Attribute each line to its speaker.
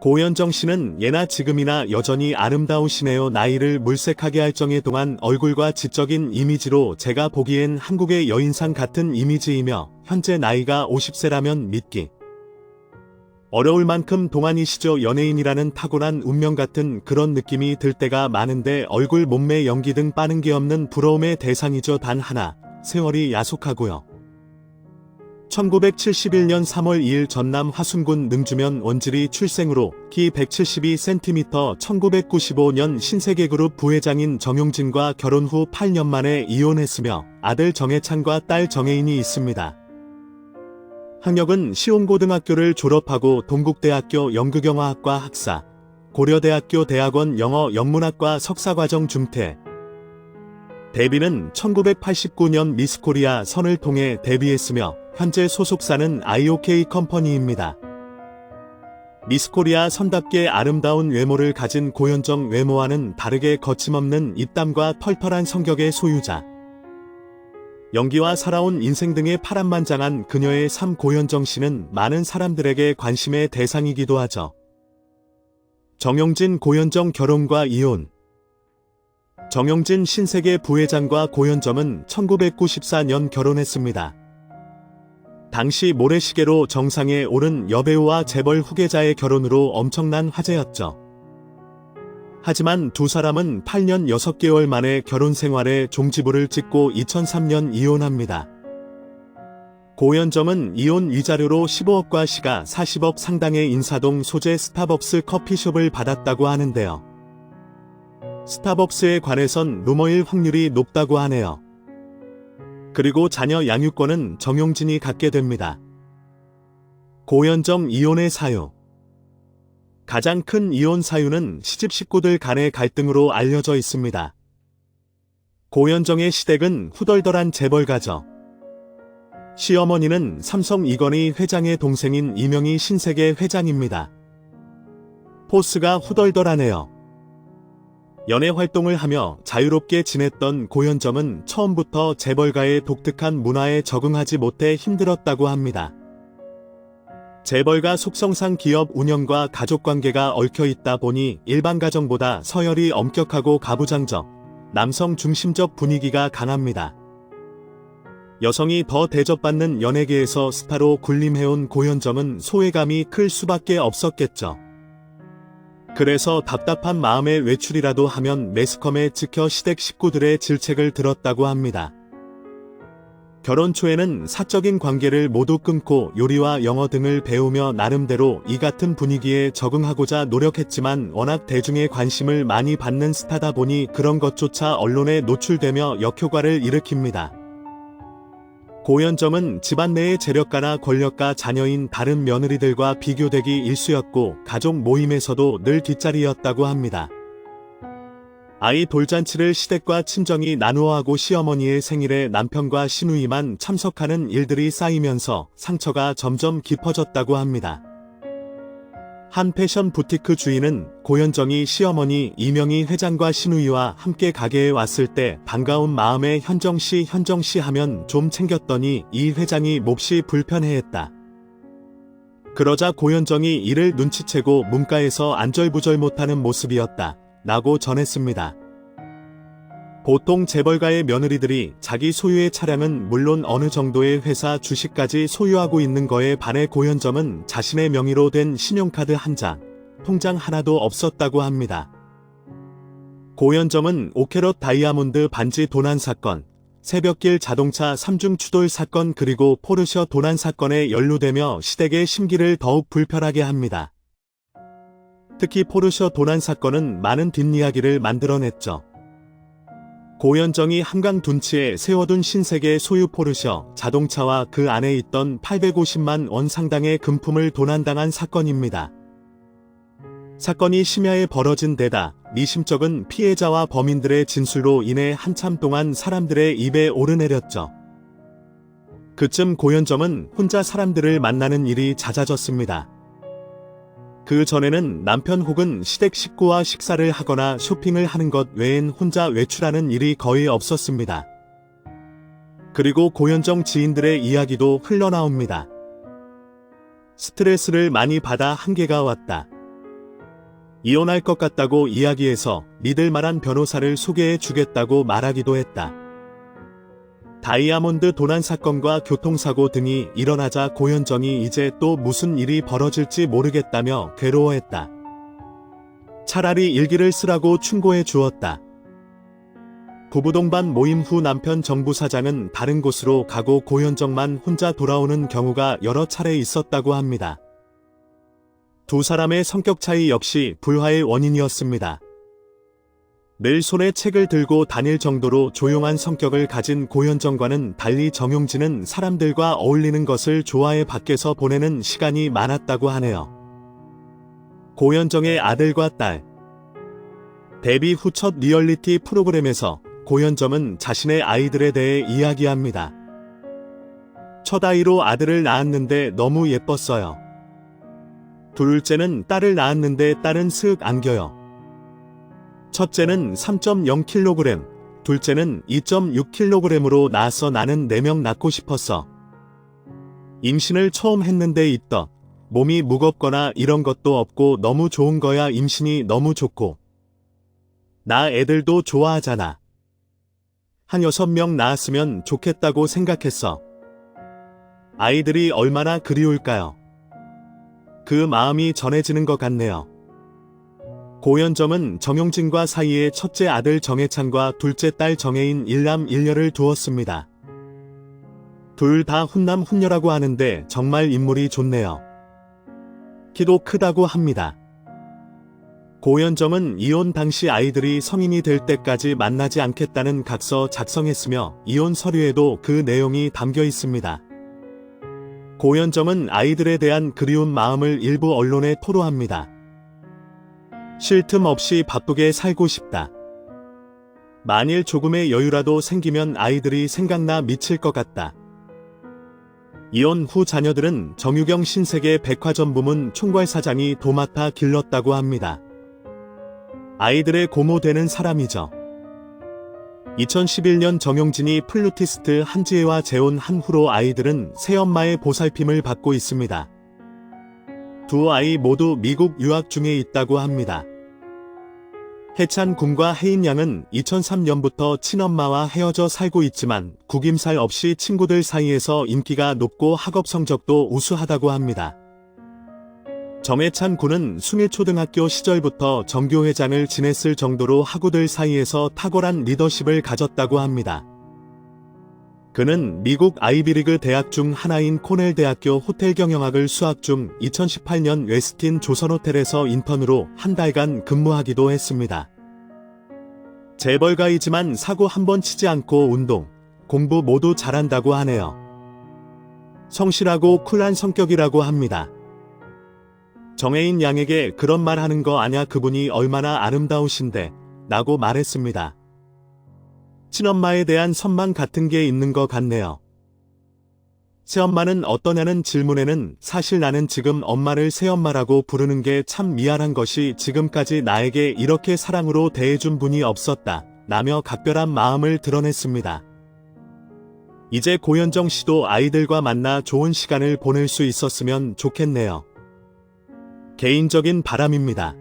Speaker 1: 고현정 씨는 예나 지금이나 여전히 아름다우시네요. 나이를 물색하게 할 정의 동안 얼굴과 지적인 이미지로 제가 보기엔 한국의 여인상 같은 이미지이며 현재 나이가 50세라면 믿기 어려울 만큼 동안이시죠. 연예인이라는 타고난 운명 같은 그런 느낌이 들 때가 많은데 얼굴, 몸매, 연기 등 빠는 게 없는 부러움의 대상이죠. 단 하나, 세월이 야속하고요. 1971년 3월 2일 전남 화순군 능주면 원지리 출생으로 키 172cm, 1995년 신세계그룹 부회장인 정용진과 결혼 후 8년 만에 이혼했으며 아들 정혜찬과 딸 정혜인이 있습니다. 학력은 시온고등학교를 졸업하고 동국대학교 연극영화학과 학사, 고려대학교 대학원 영어-영문학과 석사과정 중퇴. 데뷔는 1989년 미스코리아 선을 통해 데뷔했으며 현재 소속사는 IOK 컴퍼니입니다. 미스코리아 선답게 아름다운 외모를 가진 고현정, 외모와는 다르게 거침없는 입담과 털털한 성격의 소유자. 연기와 살아온 인생 등의 파란만장한 그녀의 삶. 고현정 씨는 많은 사람들에게 관심의 대상이기도 하죠. 정용진, 고현정 결혼과 이혼. 정용진 신세계 부회장과 고현정은 1994년 결혼했습니다. 당시 모래시계로 정상에 오른 여배우와 재벌 후계자의 결혼으로 엄청난 화제였죠. 하지만 두 사람은 8년 6개월 만에 결혼 생활에 종지부를 찍고 2003년 이혼합니다. 고현정은 이혼 위자료로 15억과 시가 40억 상당의 인사동 소재 스타벅스 커피숍을 받았다고 하는데요. 스타벅스에 관해선 루머일 확률이 높다고 하네요. 그리고 자녀 양육권은 정용진이 갖게 됩니다. 고현정 이혼의 사유. 가장 큰 이혼 사유는 시집 식구들 간의 갈등으로 알려져 있습니다. 고현정의 시댁은 후덜덜한 재벌가죠. 시어머니는 삼성 이건희 회장의 동생인 이명희 신세계 회장입니다. 포스가 후덜덜하네요. 연애 활동을 하며 자유롭게 지냈던 고현정은 처음부터 재벌가의 독특한 문화에 적응하지 못해 힘들었다고 합니다. 재벌가 속성상 기업 운영과 가족관계가 얽혀 있다 보니 일반 가정보다 서열이 엄격하고 가부장적, 남성 중심적 분위기가 강합니다. 여성이 더 대접받는 연예계에서 스타로 군림해온 고현정은 소외감이 클 수밖에 없었겠죠. 그래서 답답한 마음에 외출이라도 하면 매스컴에 찍혀 시댁 식구들의 질책을 들었다고 합니다. 결혼 초에는 사적인 관계를 모두 끊고 요리와 영어 등을 배우며 나름대로 이 같은 분위기에 적응하고자 노력했지만 워낙 대중의 관심을 많이 받는 스타다 보니 그런 것조차 언론에 노출되며 역효과를 일으킵니다. 고현정은 집안 내의 재력가나 권력가 자녀인 다른 며느리들과 비교되기 일쑤였고 가족 모임에서도 늘 뒷자리였다고 합니다. 아이 돌잔치를 시댁과 친정이 나누어 하고 시어머니의 생일에 남편과 시누이만 참석하는 일들이 쌓이면서 상처가 점점 깊어졌다고 합니다. 한 패션 부티크 주인은 고현정이 시어머니 이명희 회장과 시누이와 함께 가게에 왔을 때 반가운 마음에 현정씨 하면 좀 챙겼더니 이 회장이 몹시 불편해했다. 그러자 고현정이 이를 눈치채고 문가에서 안절부절 못하는 모습이었다 라고 전했습니다. 보통 재벌가의 며느리들이 자기 소유의 차량은 물론 어느 정도의 회사 주식까지 소유하고 있는 거에 반해 고현정은 자신의 명의로 된 신용카드 한 장, 통장 하나도 없었다고 합니다. 고현정은 오케럿 다이아몬드 반지 도난 사건, 새벽길 자동차 3중 추돌 사건 그리고 포르셔 도난 사건에 연루되며 시댁의 심기를 더욱 불편하게 합니다. 특히 포르셔 도난 사건은 많은 뒷이야기를 만들어냈죠. 고현정이 한강 둔치에 세워둔 신세계 소유 포르셔 자동차와 그 안에 있던 850만 원 상당의 금품을 도난당한 사건입니다. 사건이 심야에 벌어진 데다 미심쩍은 피해자와 범인들의 진술로 인해 한참 동안 사람들의 입에 오르내렸죠. 그쯤 고현정은 혼자 사람들을 만나는 일이 잦아졌습니다. 그 전에는 남편 혹은 시댁 식구와 식사를 하거나 쇼핑을 하는 것 외엔 혼자 외출하는 일이 거의 없었습니다. 그리고 고현정 지인들의 이야기도 흘러나옵니다. 스트레스를 많이 받아 한계가 왔다. 이혼할 것 같다고 이야기해서 믿을 만한 변호사를 소개해 주겠다고 말하기도 했다. 다이아몬드 도난 사건과 교통사고 등이 일어나자 고현정이 이제 또 무슨 일이 벌어질지 모르겠다며 괴로워했다. 차라리 일기를 쓰라고 충고해 주었다. 부부 동반 모임 후 남편 정 부사장은 다른 곳으로 가고 고현정만 혼자 돌아오는 경우가 여러 차례 있었다고 합니다. 두 사람의 성격 차이 역시 불화의 원인이었습니다. 늘 손에 책을 들고 다닐 정도로 조용한 성격을 가진 고현정과는 달리 정용진은 사람들과 어울리는 것을 좋아해 밖에서 보내는 시간이 많았다고 하네요. 고현정의 아들과 딸. 데뷔 후 첫 리얼리티 프로그램에서 고현정은 자신의 아이들에 대해 이야기합니다. 첫 아이로 아들을 낳았는데 너무 예뻤어요. 둘째는 딸을 낳았는데 딸은 슥 안겨요. 첫째는 3.0kg, 둘째는 2.6kg으로 낳아서 나는 4명 낳고 싶었어. 임신을 처음 했는데 있더. 몸이 무겁거나 이런 것도 없고 너무 좋은 거야. 임신이 너무 좋고. 나 애들도 좋아하잖아. 한 6명 낳았으면 좋겠다고 생각했어. 아이들이 얼마나 그리울까요? 그 마음이 전해지는 것 같네요. 고현정은 정용진과 사이에 첫째 아들 정해찬과 둘째 딸 정혜인 일남 일녀를 두었습니다. 둘 다 훈남 훈녀라고 하는데 정말 인물이 좋네요. 키도 크다고 합니다. 고현정은 이혼 당시 아이들이 성인이 될 때까지 만나지 않겠다는 각서 작성했으며 이혼 서류에도 그 내용이 담겨 있습니다. 고현정은 아이들에 대한 그리운 마음을 일부 언론에 토로합니다. 쉴 틈 없이 바쁘게 살고 싶다. 만일 조금의 여유라도 생기면 아이들이 생각나 미칠 것 같다. 이혼 후 자녀들은 정유경 신세계 백화점 부문 총괄사장이 도맡아 길렀다고 합니다. 아이들의 고모 되는 사람이죠. 2011년 정용진이 플루티스트 한지혜와 재혼 한 후로 아이들은 새엄마의 보살핌을 받고 있습니다. 두 아이 모두 미국 유학 중에 있다고 합니다. 해찬 군과 혜인 양은 2003년부터 친엄마와 헤어져 살고 있지만 구김살 없이 친구들 사이에서 인기가 높고 학업 성적도 우수하다고 합니다. 정해찬 군은 숭일초등학교 시절부터 정교회장을 지냈을 정도로 학우들 사이에서 탁월한 리더십을 가졌다고 합니다. 그는 미국 아이비리그 대학 중 하나인 코넬 대학교 호텔 경영학을 수학 중 2018년 웨스틴 조선호텔에서 인턴으로 한 달간 근무하기도 했습니다. 재벌가이지만 사고 한 번 치지 않고 운동, 공부 모두 잘한다고 하네요. 성실하고 쿨한 성격이라고 합니다. 정혜인 양에게 그런 말 하는 거 아냐 그분이 얼마나 아름다우신데 라고 말했습니다. 친엄마에 대한 선망 같은 게 있는 것 같네요. 새엄마는 어떠냐는 질문에는 사실 나는 지금 엄마를 새엄마라고 부르는 게 참 미안한 것이 지금까지 나에게 이렇게 사랑으로 대해준 분이 없었다 라며 각별한 마음을 드러냈습니다. 이제 고현정 씨도 아이들과 만나 좋은 시간을 보낼 수 있었으면 좋겠네요. 개인적인 바람입니다.